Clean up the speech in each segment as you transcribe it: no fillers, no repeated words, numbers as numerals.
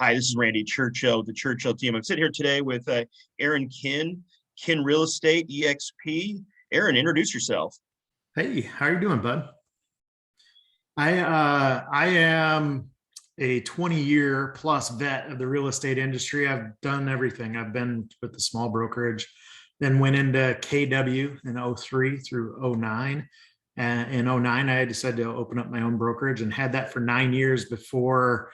Hi, this is Randy Churchill, the Churchill team. I'm sitting here today with Aaron Kinn, Kinn Real Estate, EXP. Aaron, introduce yourself. Hey, how are you doing, bud? I am a 20-year plus vet of the real estate industry. I've done everything. I've been with the small brokerage, then went into KW in '03 through '09. And in '09, I decided to open up my own brokerage and had that for 9 years before,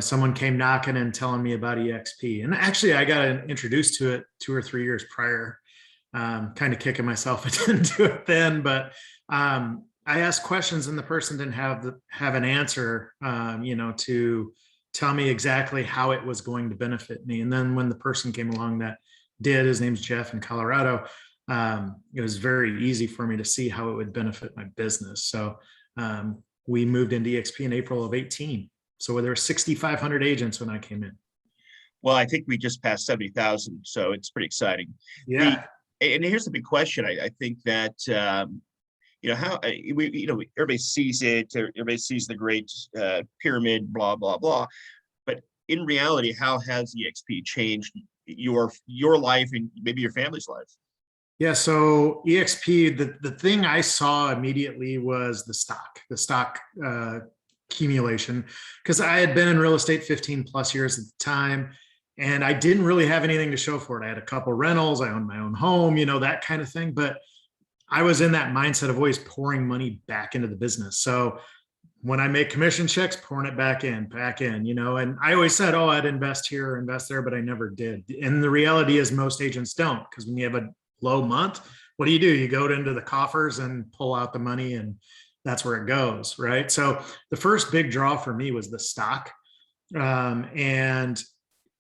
someone came knocking and telling me about EXP. And actually, I got introduced to it 2 or 3 years prior. Kind of kicking myself I didn't do it then, but I asked questions and the person didn't have an answer, to tell me exactly how it was going to benefit me. And then when the person came along that did, his name's Jeff in Colorado, it was very easy for me to see how it would benefit my business. So we moved into EXP in April of 18. So there were 6,500 agents when I came in. Well, I think we just passed 70,000, so it's pretty exciting. Yeah. And here's the big question. I think that how everybody sees it. Everybody sees the great pyramid, blah blah blah. But in reality, how has EXP changed your life and maybe your family's life? Yeah, so EXP, the thing I saw immediately was the stock accumulation, because I had been in real estate 15 plus years at the time. And I didn't really have anything to show for it. I had a couple rentals, I owned my own home, that kind of thing. But I was in that mindset of always pouring money back into the business. So when I make commission checks, pouring it back in, and I always said, oh, I'd invest here or invest there, but I never did. And the reality is most agents don't, because when you have a low month, what do? You go into the coffers and pull out the money, and that's where it goes, right? So the first big draw for me was the stock. And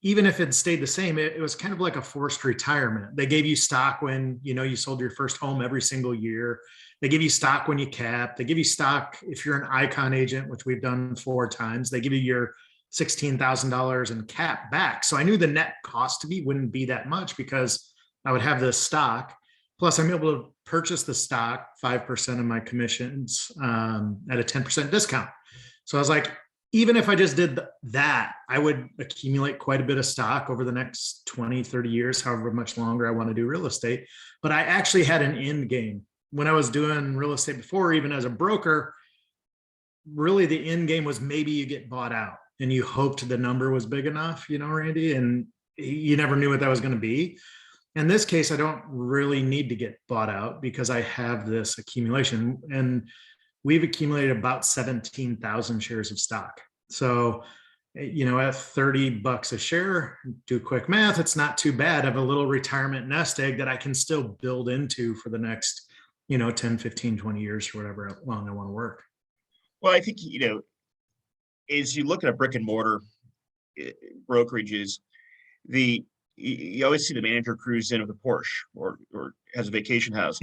even if it stayed the same, it was kind of like a forced retirement. They gave you stock when, you sold your first home every single year. They give you stock when you cap. They give you stock if you're an icon agent, which we've done 4 times. They give you your $16,000 in cap back. So I knew the net cost to me wouldn't be that much because I would have this stock. Plus, I'm able to purchase the stock 5% of my commissions at a 10% discount. So I was like, even if I just did that, I would accumulate quite a bit of stock over the next 20, 30 years, however much longer I want to do real estate. But I actually had an end game. When I was doing real estate before, even as a broker, really the end game was maybe you get bought out and you hoped the number was big enough, Randy, and you never knew what that was going to be. In this case, I don't really need to get bought out because I have this accumulation, and we've accumulated about 17,000 shares of stock. So, at $30 a share, do quick math, it's not too bad. I have a little retirement nest egg that I can still build into for the next, 10, 15, 20 years, or whatever long I want to work. Well, I think, as you look at a brick and mortar brokerages, you always see the manager cruise in with a Porsche or has a vacation house.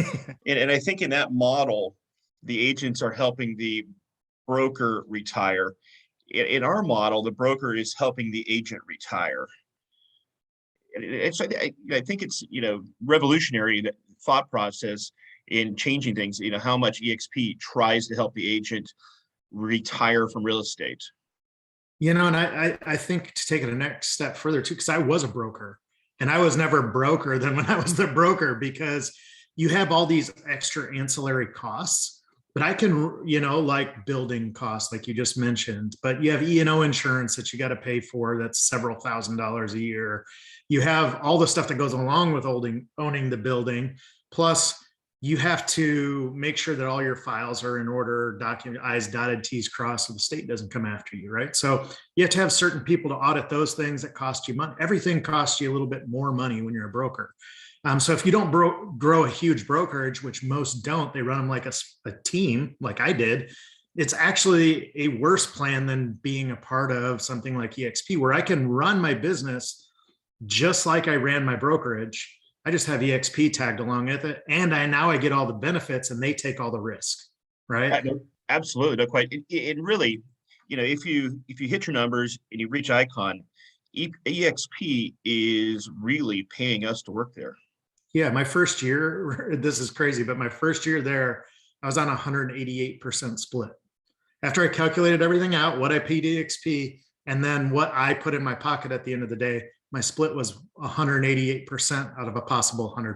and I think in that model, the agents are helping the broker retire. In our model, the broker is helping the agent retire. I think it's, revolutionary, that thought process in changing things, how much EXP tries to help the agent retire from real estate. And I think to take it a next step further too, because I was a broker and I was never broker than when I was the broker, because you have all these extra ancillary costs. But I can, like building costs, like you just mentioned, but you have E&O insurance that you got to pay for. That's several $1,000s a year. You have all the stuff that goes along with owning the building. Plus, you have to make sure that all your files are in order, document I's dotted, T's crossed, so the state doesn't come after you, right? So you have to have certain people to audit those things that cost you money. Everything costs you a little bit more money when you're a broker. So if you don't grow a huge brokerage, which most don't, they run them like a team, like I did. It's actually a worse plan than being a part of something like EXP, where I can run my business just like I ran my brokerage. I just have EXP tagged along with it, and now I get all the benefits, and they take all the risk, right? Absolutely, no, quite. It really, if you hit your numbers and you reach Icon, EXP is really paying us to work there. Yeah, my first year, this is crazy, but my first year there, I was on 188% split. After I calculated everything out, what I paid EXP, And then what I put in my pocket at the end of the day, my split was 188% out of a possible 100%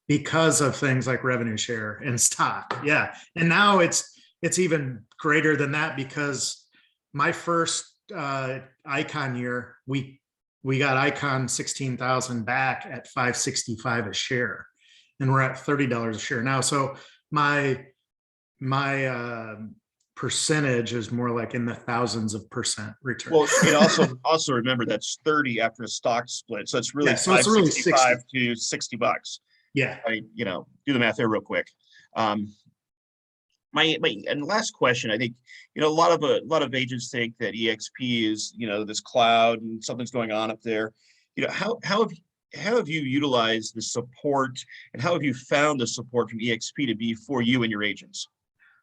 because of things like revenue share and stock. Yeah. And now it's even greater than that because my first Icon year, we got Icon 16,000 back at 565 a share, and we're at $30 a share now. So my percentage is more like in the thousands of percent return. Well, it also remember that's 30 after a stock split, so it's really so it's really 565 to $60. Yeah. Do the math there real quick. My and last question, I think, a lot of agents think that EXP is, this cloud and something's going on up there. How have you utilized the support, and how have you found the support from EXP to be for you and your agents?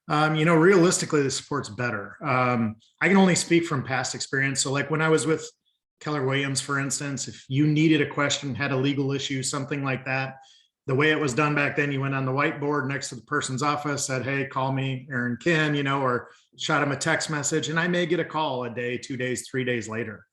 Realistically, the support's better. I can only speak from past experience. So like when I was with Keller Williams, for instance, if you needed a question, had a legal issue, something like that, the way it was done back then, you went on the whiteboard next to the person's office, said, hey, call me Aaron Kinn, or shot him a text message, and I may get a call a day, 2 days, 3 days later.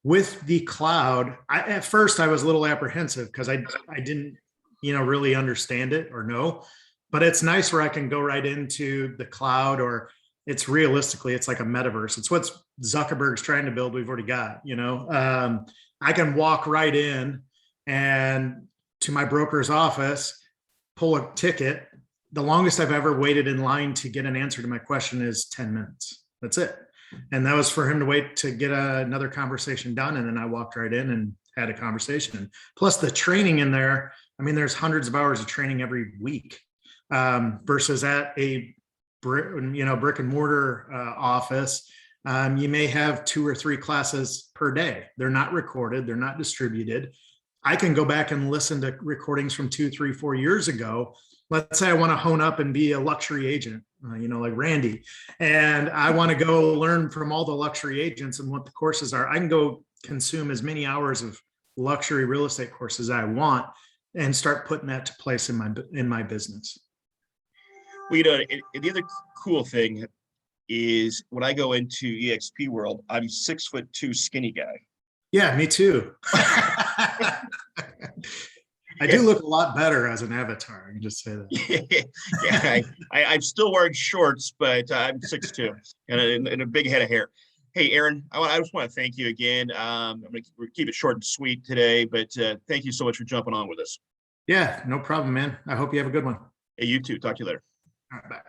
With the cloud, at first I was a little apprehensive because I didn't, really understand it or know. But it's nice where I can go right into the cloud, or it's realistically, it's like a metaverse. It's what Zuckerberg's trying to build. We've already got, I can walk right in and to my broker's office, pull a ticket. The longest I've ever waited in line to get an answer to my question is 10 minutes. That's it. And that was for him to wait to get another conversation done. And then I walked right in and had a conversation. Plus the training in there. I mean, there's hundreds of hours of training every week. Versus at a brick and mortar office, you may have 2 or 3 classes per day. They're not recorded, they're not distributed. I can go back and listen to recordings from 2, 3, 4 years ago. Let's say I want to hone up and be a luxury agent, like Randy, and I want to go learn from all the luxury agents and what the courses are. I can go consume as many hours of luxury real estate courses as I want and start putting that to place in my business. Well, the other cool thing is when I go into EXP world, I'm 6'2" skinny guy. Yeah, me too. I do look a lot better as an avatar. I can just say that. Yeah, I'm still wearing shorts, but I'm 6'2" and a big head of hair. Hey, Aaron, I just want to thank you again. I'm going to keep it short and sweet today, but thank you so much for jumping on with us. Yeah, no problem, man. I hope you have a good one. Hey, you too. Talk to you later. All right, bye.